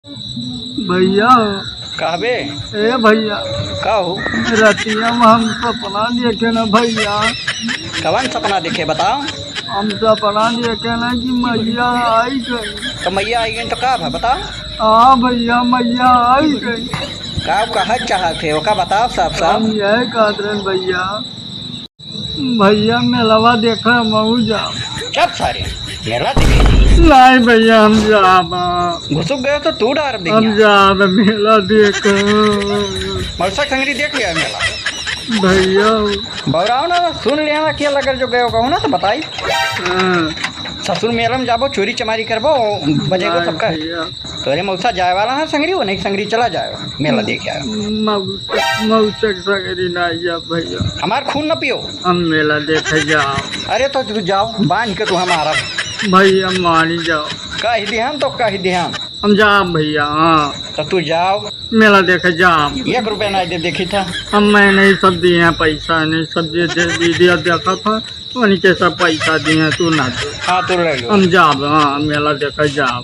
भैया कहबे ए भैया कहो। रतिया में हम सपना देखे न भैया। कवन सपना देखे बताओ। हम सपना देखे न कि मैया आई गई। तो मैया आई गई तो का भा बताओ। हाँ भैया मैया आई गई। का कह चाहत थे ओका बताओ साफ साफ। हम यह कहते रहे भैया भैया मेलावा देखा मऊ जाओ। क्या सारे मेला देखे नहीं भैया हम जाब घुसुक गए तो तू डर दे। हम जाब मेला देख मौसा खंगरी देख लिया मेला भैया। बौराओ ना सुन लिया क्या लगर जो गए कहूँ ना तो बताई। ससुर मेला में जाबो चोरी चमारी करबो बजेगो सबका। तोरे मौसा जाए वाला है संगरी वो नहीं संगरी चला जाए मेला देख आए। मौसक संगरी नहीं जा भैया। हमार खून न पियो। हम मेला देखे जाओ। अरे तो तू जाओ बांध के तू हमारा भैया मानी जाओ। कह ध्यान तो कह ध्यान। हम जाओ भैया। हाँ तो तू जाओ मेला देखे जाओ। 1 रुपया नहीं दे देखी था। हम मैंने सब दिए हैं पैसा नहीं सब वीडियो देखा था उन्हीं के सब पैसा दिए तू ना दे। हाँ तू ले लो। हम जाब हाँ मेला देखे जाओ।